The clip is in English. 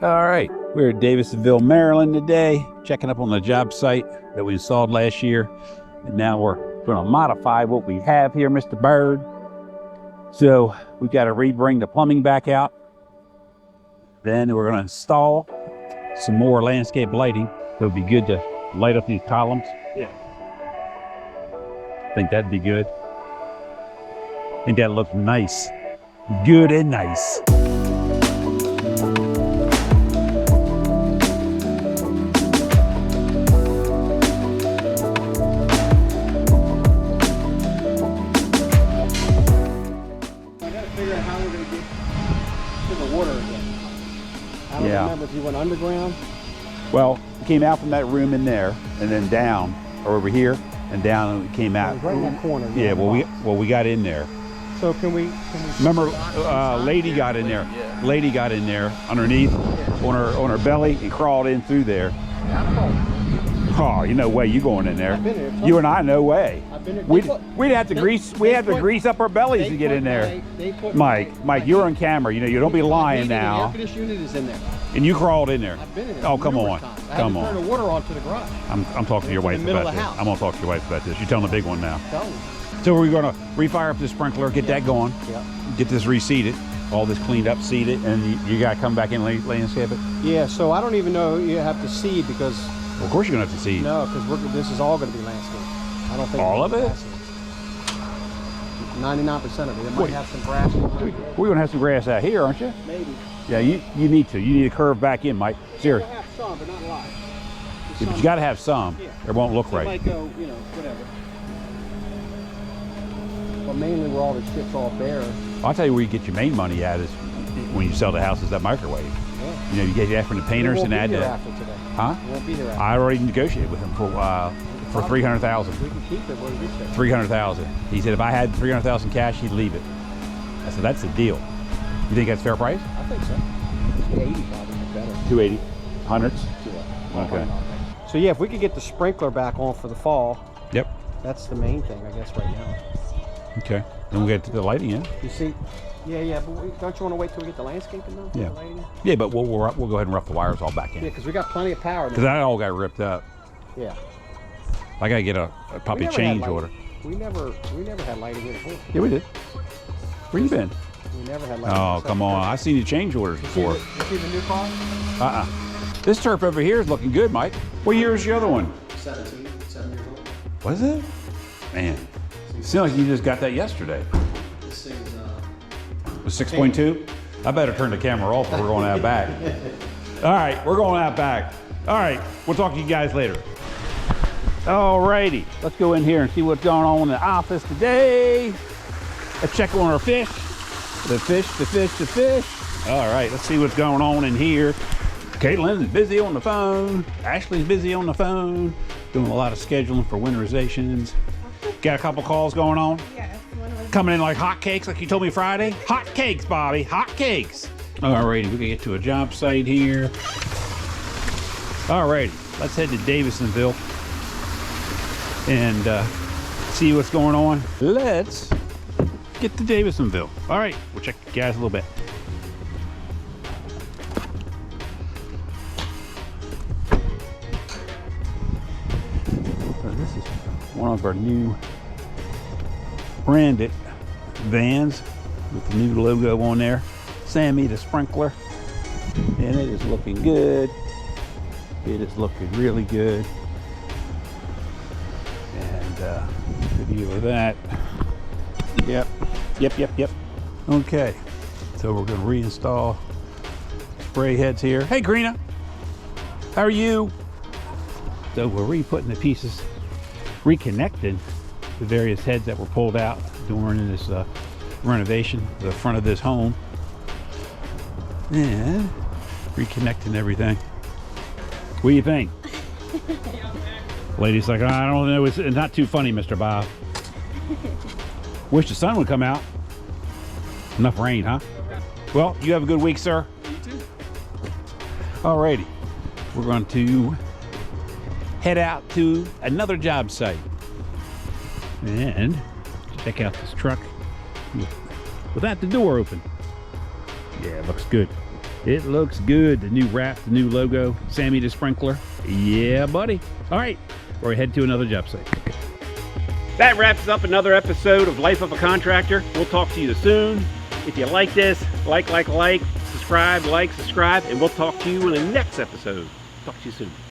All right, we're at Davisonville, Maryland today, checking up on the job site that we installed last year. And now we're going to modify what we have here, Mr. Bird. So we've got to re-bring the plumbing back out. Then we're going to install some more landscape lighting. So it'd be good to light up these columns. Yeah. I think that'd be good. I think that looks nice. Good and nice. I don't remember if you went underground. Well, it came out from that room in there, and then down, or over here, and down, and it came out. Right in that corner. Yeah, we got in there. So can we remember, lady got in there. Lady got in there underneath, on her belly, and crawled in through there. Oh, you no way you going in there. I've been there. You and I, no way. I've been there. We'd have to grease up our bellies to get in there. Mike, you're on camera. You know, you don't be lying now. The air conditioning unit is in there. And you crawled in there. I've been in there. Oh, come on. Come on. Turn the water onto the garage. I'm talking to your wife about this. I'm gonna talk to your wife about this. You're telling the big one now. Tell me. So we're gonna refire up the sprinkler, get that going. Yeah. Get this reseeded, all this cleaned up, seeded, and you gotta come back in and landscape it. Yeah. So I don't even know you have to seed because. Well, of course you're gonna have to seed. No, because this is all gonna be landscape. I don't think all of it. 99% of it. It might have some grass. We're gonna have some grass out here, aren't you? Maybe. Yeah, you need to. You need to curve back in, Mike. Seriously. We'll have some, but not a lot. Yeah, but you got to have some. Yeah. It won't look right. It might go, you know, whatever. But mainly where all the shit's all bare. I'll tell you where you get your main money at is when you sell the houses that microwave. Yeah. You know, you get that from the painters and add that. Huh? We won't be here after. I already negotiated with him for $300,000. We can keep it. What did you say? $300,000. He said if I had $300,000 cash, he'd leave it. I said that's the deal. You think that's fair price? I think so. 280 probably better. 280, hundreds. Okay. So yeah, if we could get the sprinkler back on for the fall. Yep. That's the main thing, I guess, right now. Okay. Then we'll get to the lighting in. You see? Yeah, but don't you want to wait till we get the landscaping done? Yeah. The lighting in? Yeah, but we'll go ahead and rough the wires all back in. Yeah, because we got plenty of power. Because that all got ripped up. Yeah. I gotta get a probably change order. We never had lighting here before. Yeah, we did. Where you been? We never had lighting. Oh, come on! I've seen you change orders before. You see the new car? This turf over here is looking good, Mike. What year is the other one? 17, 7 years old. Was it? Man, it seems like you just got that yesterday. This thing's was 6.2. I better turn the camera off or we're going out back. All right, we're going out back. All right, we'll talk to you guys later. All righty, let's go in here and see what's going on in the office today. Let's check on our fish. The fish. All right, let's see what's going on in here. Caitlin is busy on the phone. Ashley's busy on the phone, doing a lot of scheduling for winterizations. Got a couple calls going on? Yeah. Coming in like hot cakes, like you told me Friday? Hot cakes, Bobby, hot cakes. All righty, we can get to a job site here. All righty, let's head to Davisonville and see what's going on. Let's get to Davisonville. All right, we'll check the guys a little bit. So this is one of our new branded vans with the new logo on there. Sammy the sprinkler, and it is looking good. It is looking really good. And video of that. Yep. Okay, so we're going to reinstall spray heads here. Hey, Greena, how are you? So we're re-putting the pieces, reconnecting the various heads that were pulled out during this renovation, the front of this home, and reconnecting everything. What do you think? Lady's like, I don't know, it's not too funny, Mr. Bob. Wish the sun would come out. Enough rain, huh? Well, you have a good week, sir. You too. Alrighty, we're going to head out to another job site and check out this truck without the door open. Yeah, it looks good. It looks good. The new wrap, the new logo, Sammy the Sprinkler. Yeah, buddy. All right, we're head to another job site. That wraps up another episode of Life of a Contractor. We'll talk to you soon. If you like this, like, subscribe, and we'll talk to you in the next episode. Talk to you soon.